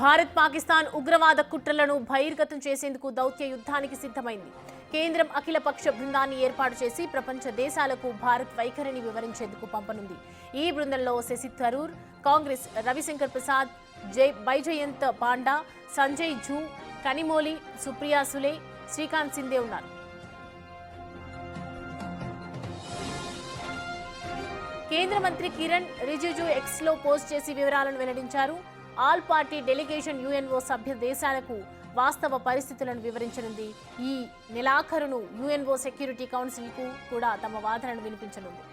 భారత్ పాకిస్తాన్ ఉగ్రవాద కుట్రలను బహిర్గతం చేసేందుకు దౌత్య యుద్ధానికి సిద్ధమైంది. కేంద్రం అఖిలపక్ష బృందాన్ని ఏర్పాటు చేసి ప్రపంచ దేశాలకు భారత్ వైఖరిని వివరించేందుకు పంపనుంది. ఈ బృందంలో శశి థరూర్, కాంగ్రెస్ రవిశంకర్ ప్రసాద్, బైజయంత్ పాండా, సంజయ్ ఝూ, కనిమోలి, సుప్రియా సులే, శ్రీకాంత్ సింధే ఉన్నారు. కేంద్ర మంత్రి కిరణ్ రిజిజు ఎక్స్ లో పోస్ట్ చేసి వివరాలను వెల్లడించారు. ఆల్ పార్టీ డెలిగేషన్ యుఎన్ఓ సభ్య దేశాలకు వాస్తవ పరిస్థితులను వివరించనుంది. ఈ నెలాఖరును యుఎన్ఓ సెక్యూరిటీ కౌన్సిల్ కు కూడా తమ వాదనను వినిపించనుంది.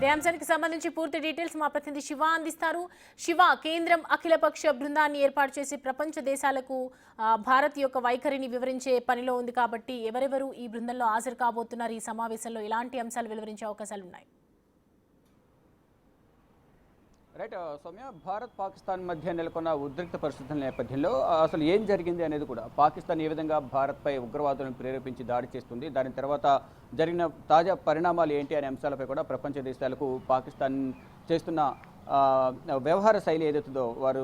ఇదే అంశానికి సంబంధించి పూర్తి డీటెయిల్స్ మా ప్రతినిధి శివ అందిస్తారు. శివ, కేంద్రం అఖిలపక్ష బృందాన్ని ఏర్పాటు చేసి ప్రపంచ దేశాలకు భారత్ యొక్క వైఖరిని వివరించే పనిలో ఉంది కాబట్టి ఎవరెవరు ఈ బృందంలో హాజరు కాబోతున్నారు? ఈ సమావేశంలో ఎలాంటి అంశాలు వెలువరించే అవకాశాలు ఉన్నాయి? రైట్ సౌమ్య, భారత్ పాకిస్తాన్ మధ్య నెలకొన్న ఉద్రిక్త పరిస్థితుల నేపథ్యంలో అసలు ఏం జరిగింది అనేది కూడా, పాకిస్తాన్ ఏ విధంగా భారత్పై ఉగ్రవాదులను ప్రేరేపించి దాడి చేస్తుంది, దాని తర్వాత జరిగిన తాజా పరిణామాలు ఏంటి అనే అంశాలపై కూడా ప్రపంచ దేశాలకు పాకిస్తాన్ చేస్తున్న వ్యవహార శైలి ఏదైతుందో, వారు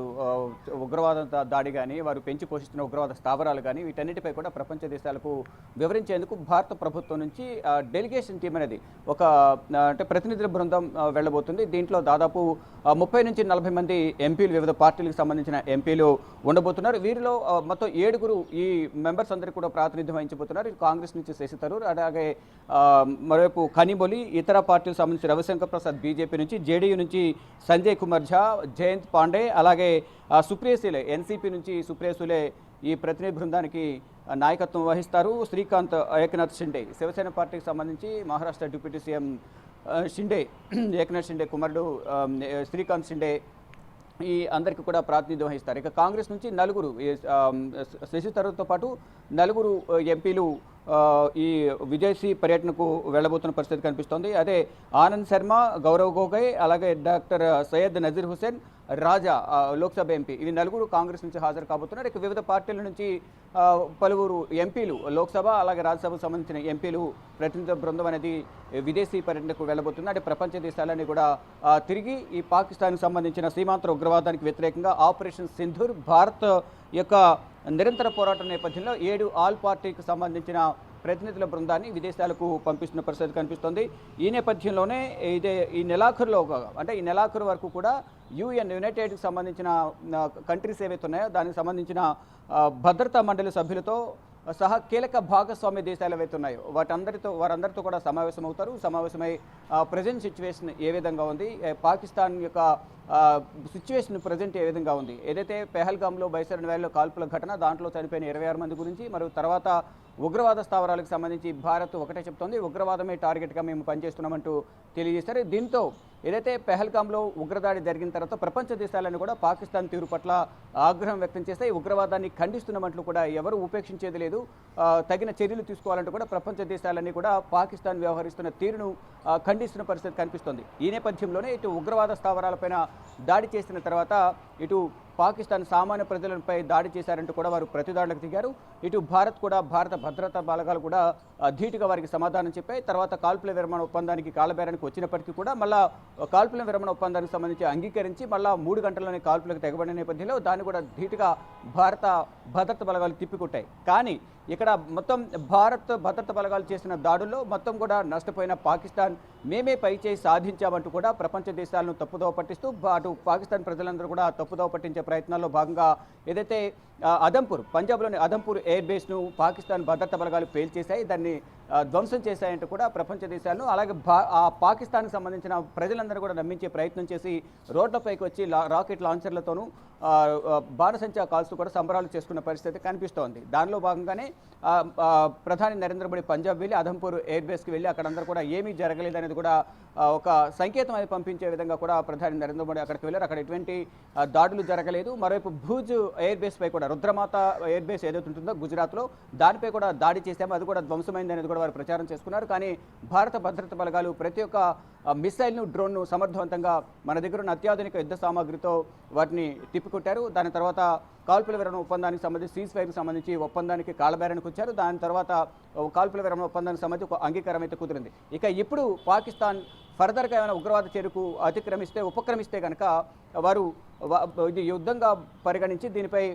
ఉగ్రవాద దాడి కానీ, వారు పెంచి పోషిస్తున్న ఉగ్రవాద స్థావరాలు కానీ, వీటన్నిటిపై కూడా ప్రపంచ దేశాలకు వివరించేందుకు భారత ప్రభుత్వం నుంచి డెలిగేషన్ టీం అనేది ఒక ప్రతినిధుల బృందం వెళ్ళబోతుంది. దీంట్లో దాదాపు 30 నుంచి 40 మంది ఎంపీలు, వివిధ పార్టీలకు సంబంధించిన ఎంపీలు ఉండబోతున్నారు. వీరిలో మొత్తం 7 ఈ మెంబర్స్ అందరికీ కూడా ప్రాతినిధ్యం వహించబోతున్నారు. కాంగ్రెస్ నుంచి శశి థరూర్, అలాగే మరోవైపు కనిమొలి, ఇతర పార్టీలకు సంబంధించి రవిశంకర్ ప్రసాద్ బీజేపీ నుంచి, జేడీయూ నుంచి సంజయ్ కుమార్ ఝా, జయంత్ పాండే, అలాగే సుప్రియా సులే ఎన్సీపీ నుంచి సుప్రియా సులే ఈ ప్రతినిధి బృందానికి నాయకత్వం వహిస్తారు. శ్రీకాంత్ ఏకనాథ్ షిండే శివసేన పార్టీకి సంబంధించి మహారాష్ట్ర డిప్యూటీ సీఎం షిండే, ఏకనాథ్ షిండే కుమారుడు శ్రీకాంత్ షిండే ఈ అందరికీ కూడా ప్రాతినిధ్యం వహిస్తారు. ఇక కాంగ్రెస్ నుంచి 4 శశి థరూర్తో పాటు 4 ఎంపీలు ఈ విదేశీ పర్యటనకు వెళ్ళబోతున్న పరిస్థితి కనిపిస్తోంది. అదే ఆనంద్ శర్మ, గౌరవ్ గోగోయ్, అలాగే డాక్టర్ సయ్యద్ నజీర్ హుసేన్, రాజా లోక్సభ ఎంపీ, ఇవి 4 కాంగ్రెస్ నుంచి హాజరు కాబోతున్నారు. ఇక వివిధ పార్టీల నుంచి పలువురు ఎంపీలు, లోక్సభ అలాగే రాజ్యసభకు సంబంధించిన ఎంపీలు ప్రతినిధి బృందం అనేది విదేశీ పర్యటనకు వెళ్ళబోతుంది. అంటే ప్రపంచ దేశాలన్నీ కూడా తిరిగి ఈ పాకిస్తాన్కి సంబంధించిన సీమాంతర ఉగ్రవాదానికి వ్యతిరేకంగా ఆపరేషన్ సింధూర్, భారత్ యొక్క నిరంతర పోరాటం నేపథ్యంలో 7 ఆల్ పార్టీకి సంబంధించిన ప్రతినిధుల బృందాన్ని విదేశాలకు పంపిస్తున్న పరిస్థితి కనిపిస్తోంది. ఈ నేపథ్యంలోనే ఈ నెలాఖరులో, అంటే ఈ నెలాఖరు వరకు కూడా యునైటెడ్కి సంబంధించిన కంట్రీస్ ఏవైతే ఉన్నాయో దానికి సంబంధించిన భద్రతా మండలి సభ్యులతో సహా కీలక భాగస్వామ్య దేశాలు ఏవైతే ఉన్నాయో వారందరితో కూడా సమావేశమవుతారు. సమావేశమై ప్రజెంట్ సిచ్యువేషన్ ఏ విధంగా ఉంది, పాకిస్తాన్ యొక్క సిచ్యువేషన్ ప్రజెంట్ ఏ విధంగా ఉంది, ఏదైతే పెహల్గామ్లో బైసరన్ వ్యాలీలో కాల్పుల ఘటన, దాంట్లో చనిపోయిన 26 మంది గురించి, మరియు తర్వాత ఉగ్రవాద స్థావరాలకు సంబంధించి భారత్ ఒకటే చెప్తోంది, ఉగ్రవాదమే టార్గెట్గా మేము పనిచేస్తున్నామంటూ తెలియజేశారు. దీంతో ఏదైతే పెహల్గామ్లో ఉగ్రదాడి జరిగిన తర్వాత ప్రపంచ దేశాలను కూడా పాకిస్తాన్ తీరు పట్ల ఆగ్రహం వ్యక్తం చేస్తే ఉగ్రవాదాన్ని ఖండిస్తున్నామంటూ కూడా ఎవరు ఉపేక్షించేది లేదు, తగిన చర్యలు తీసుకోవాలంటూ కూడా ప్రపంచ దేశాలన్నీ కూడా పాకిస్తాన్ వ్యవహరిస్తున్న తీరును ఖండిస్తున్న పరిస్థితి కనిపిస్తోంది. ఈ నేపథ్యంలోనే ఇటు ఉగ్రవాద స్థావరాలపైన దాడి చేసిన తర్వాత ఇటు పాకిస్తాన్ సామాన్య ప్రజలపై దాడి చేశారంటూ కూడా వారు ప్రతిదాడులకు దిగారు. ఇటు భారత భద్రతా బలగాలు కూడా ధీటుగా వారికి సమాధానం చెప్పాయి. తర్వాత కాల్పుల విరమణ ఒప్పందానికి కాలబేరానికి వచ్చినప్పటికీ కూడా మళ్ళా కాల్పుల విరమణ ఒప్పందానికి సంబంధించి అంగీకరించి మళ్ళా 3 గంటల్లోనే కాల్పులకు తెగబడిన నేపథ్యంలో దాన్ని కూడా ధీటుగా భారత భద్రతా బలగాలు తిప్పికొట్టాయి. కానీ ఇక్కడ మొత్తం భారత్ భద్రతా బలగాలు చేసిన దాడుల్లో మొత్తం కూడా నష్టపోయిన పాకిస్తాన్ మేమే పైచేయి సాధించామంటూ కూడా ప్రపంచ దేశాలను తప్పుదోవ పట్టిస్తూ అటు పాకిస్తాన్ ప్రజలందరూ కూడా తప్పుదోవ పట్టించే ప్రయత్నాల్లో భాగంగా ఏదైతే పంజాబ్లోని అదంపూర్ ఎయిర్ బేస్ను పాకిస్తాన్ భద్రతా బలగాలు పేల్చేశాయి, దాన్ని ధ్వంసం చేశాయంటూ కూడా ప్రపంచ దేశాలను, అలాగే పాకిస్తాన్కి సంబంధించిన ప్రజలందరూ కూడా నమ్మించే ప్రయత్నం చేసి రోడ్లపైకి వచ్చి రాకెట్ లాంచర్లతోనూ బాణసంచా కాల్స్తూ కూడా సంబరాలు చేసుకున్న పరిస్థితి కనిపిస్తోంది. దానిలో భాగంగానే ప్రధాని నరేంద్ర మోడీ పంజాబ్ వెళ్ళి అదంపూర్ ఎయిర్ బేస్కి వెళ్ళి అక్కడందరూ కూడా ఏమీ జరగలేదనేది కూడా ఒక సంకేతం అది పంపించే విధంగా కూడా ప్రధాని నరేంద్ర మోడీ అక్కడికి వెళ్ళారు. అక్కడ ఎటువంటి దాడులు జరగలేదు. మరోవైపు భూజ్ ఎయిర్ బేస్ పై కూడా రుద్రమాత ఎయిర్ బేస్ ఏదైతే ఉంటుందో గుజరాత్లో దానిపై కూడా దాడి చేశాము, అది కూడా ధ్వంసమైంది అనేది కూడా కూడా వారు ప్రచారం చేసుకున్నారు. కానీ భారత భద్రతా బలగాలు ప్రతి ఒక్క మిసైల్ను డ్రోన్ను సమర్థవంతంగా మన దగ్గర ఉన్న అత్యాధునిక యుద్ధ సామాగ్రితో వాటిని తిప్పికొట్టారు. దాని తర్వాత కాల్పుల విరమణ ఒప్పందానికి సంబంధించి సీజ్ ఫైర్కి సంబంధించి ఒప్పందానికి కాలబేరానికి వచ్చారు. దాని తర్వాత కాల్పుల విరమణ ఒప్పందానికి సంబంధించి ఒక అంగీకారం అయితే కుదిరింది. ఇక ఇప్పుడు పాకిస్తాన్ ఫర్దర్గా ఏమైనా ఉగ్రవాద చర్యకు ఉపక్రమిస్తే కనుక వారు ఇది యుద్ధంగా పరిగణించి దీనిపై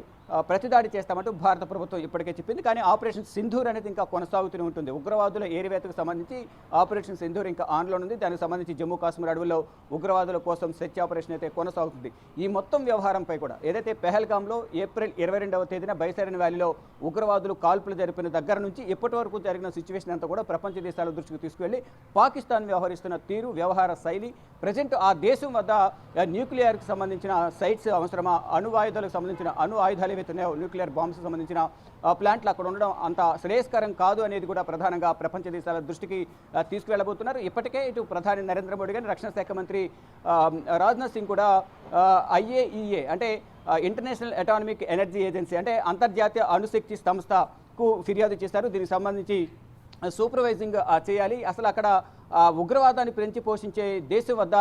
ప్రతిదాడి చేస్తామంటూ భారత ప్రభుత్వం ఇప్పటికే చెప్పింది. కానీ ఆపరేషన్ సింధూర్ అనేది ఇంకా కొనసాగుతూనే ఉంటుంది. ఉగ్రవాదుల ఏరివేతకు సంబంధించి ఆపరేషన్ సింధూర్ ఇంకా ఆన్లో ఉంది. దానికి సంబంధించి జమ్మూ కాశ్మీర్ అడవుల్లో ఉగ్రవాదుల కోసం సెర్చ్ ఆపరేషన్ అయితే కొనసాగుతుంది. ఈ మొత్తం వ్యవహారంపై కూడా ఏదైతే పెహల్గాంలో ఏప్రిల్ 22వ తేదీన బైసరన్ వ్యాలీలో ఉగ్రవాదులు కాల్పులు జరిపిన దగ్గర నుంచి ఇప్పటి వరకు జరిగిన సిచ్యువేషన్ అంతా కూడా ప్రపంచ దేశాల దృష్టికి తీసుకువెళ్ళి పాకిస్తాన్ వ్యవహరిస్తున్న తీరు, వ్యవహార శైలి, ప్రజెంట్ ఆ దేశం వద్ద న్యూక్లియర్కి సంబంధించిన సైట్స్ అవసరమా, అణు ఆయుధాలకు సంబంధించిన అణు ఆయుధాలు ఏవైతే ఉన్నాయో న్యూక్లియర్ బాంబ్స్కి సంబంధించిన ప్లాంట్లు అక్కడ ఉండడం అంత శ్రేయస్కరం కాదు అనేది కూడా ప్రధానంగా ప్రపంచ దేశాల దృష్టికి తీసుకువెళ్ళబోతున్నారు. ఇప్పటికే ఇటు ప్రధాని నరేంద్ర మోడీ గారి, రక్షణ శాఖ మంత్రి రాజ్నాథ్ సింగ్ కూడా IAEA అంటే ఇంటర్నేషనల్ అటామిక్ ఎనర్జీ ఏజెన్సీ అంటే అంతర్జాతీయ అణుశక్తి సంస్థకు ఫిర్యాదు చేశారు. దీనికి సంబంధించి సూపర్వైజింగ్ చేయాలి. అసలు అక్కడ ఉగ్రవాదాన్ని పెంచి పోషించే దేశం వద్ద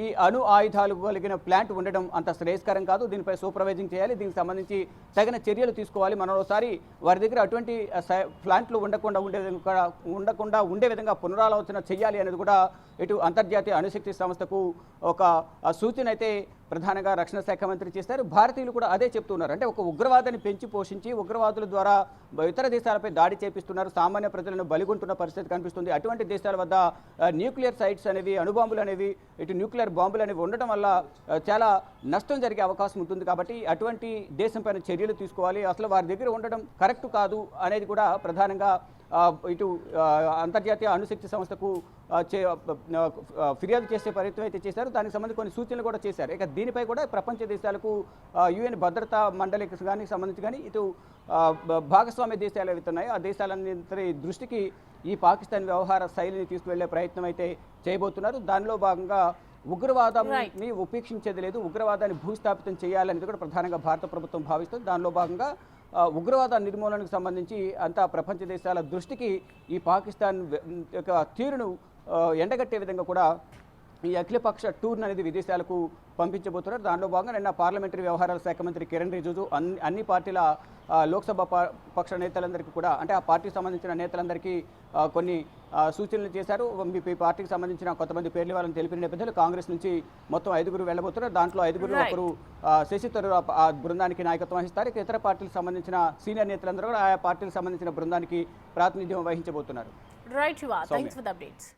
ఈ అణు ఆయుధాలు కలిగిన ప్లాంట్ ఉండడం అంత శ్రేయస్కరం కాదు. దీనిపై సూపర్వైజింగ్ చేయాలి. దీనికి సంబంధించి తగిన చర్యలు తీసుకోవాలి. మరోసారి వారి దగ్గర అటువంటి ప్లాంట్లు ఉండకుండా ఉండే విధంగా పునరాలోచన చేయాలి అనేది కూడా ఇటు అంతర్జాతీయ అణుశక్తి సంస్థకు ఒక సూచన అయితే ప్రధానంగా రక్షణ శాఖ మంత్రి చేశారు. భారతీయులు కూడా అదే చెప్తున్నారు. అంటే ఒక ఉగ్రవాదాన్ని పెంచి పోషించి ఉగ్రవాదుల ద్వారా ఇతర దేశాలపై దాడి చేపిస్తున్నారు. సామాన్య ప్రజలను బలిగొంటున్న పరిస్థితి కనిపిస్తుంది. అటువంటి దేశాల వద్ద న్యూక్లియర్ సైట్స్ అనేవి, అణుబాంబులు అనేవి, ఇటు న్యూక్లియర్ బాంబులు అనేవి ఉండటం వల్ల చాలా నష్టం జరిగే అవకాశం ఉంటుంది. కాబట్టి అటువంటి దేశం పైన చర్యలు తీసుకోవాలి. అసలు వారి దగ్గర ఉండడం కరెక్ట్ కాదు అనేది కూడా ప్రధానంగా ఇటు అంతర్జాతీయ అణుశక్తి సంస్థకు ఫిర్యాదు చేసే ప్రయత్నం అయితే చేశారు. దానికి సంబంధించి కొన్ని సూచనలు కూడా చేశారు. ఇక దీనిపై కూడా ప్రపంచ దేశాలకు UN భద్రతా మండలికి కానీ సంబంధించి కానీ ఇటు భాగస్వామ్య దేశాలు ఏవైతే ఉన్నాయో ఆ దేశాలన్నింటి దృష్టికి ఈ పాకిస్తాన్ వ్యవహార శైలిని తీసుకువెళ్లే ప్రయత్నం అయితే చేయబోతున్నారు. దానిలో భాగంగా ఉగ్రవాదాన్ని ఉపేక్షించేది లేదు, ఉగ్రవాదాన్ని భూస్థాపితం చేయాలనేది కూడా ప్రధానంగా భారత ప్రభుత్వం భావిస్తుంది. దానిలో భాగంగా ఉగ్రవాద నిర్మూలనకు సంబంధించి అంతా ప్రపంచ దేశాల దృష్టికి ఈ పాకిస్తాన్ యొక్క తీరును ఎండగట్టే విధంగా కూడా ఈ అఖిలపక్ష టూర్ అనేది విదేశాలకు పంపించబోతున్నారు. దానిలో భాగంగా నిన్న పార్లమెంటరీ వ్యవహారాల శాఖ మంత్రి కిరణ్ రిజిజు అన్ని పార్టీల లోక్సభ పక్ష నేతలందరికీ కూడా అంటే ఆ పార్టీకి సంబంధించిన నేతలందరికీ కొన్ని సూచనలు చేశారు. మీ పార్టీకి సంబంధించిన కొంతమంది పేర్లు వాళ్ళని తెలిపిన నేపథ్యంలో కాంగ్రెస్ నుంచి మొత్తం 5గురు వెళ్ళబోతున్నారు. దాంట్లో 5గురు ఒకరు శశి థరూర్ ఆ బృందానికి నాయకత్వం వహిస్తారు. ఇక ఇతర పార్టీలకు సంబంధించిన సీనియర్ నేతలందరూ కూడా ఆయా పార్టీలకు సంబంధించిన బృందానికి ప్రాతినిధ్యం వహించబోతున్నారు. Right Shiva, thanks for the updates.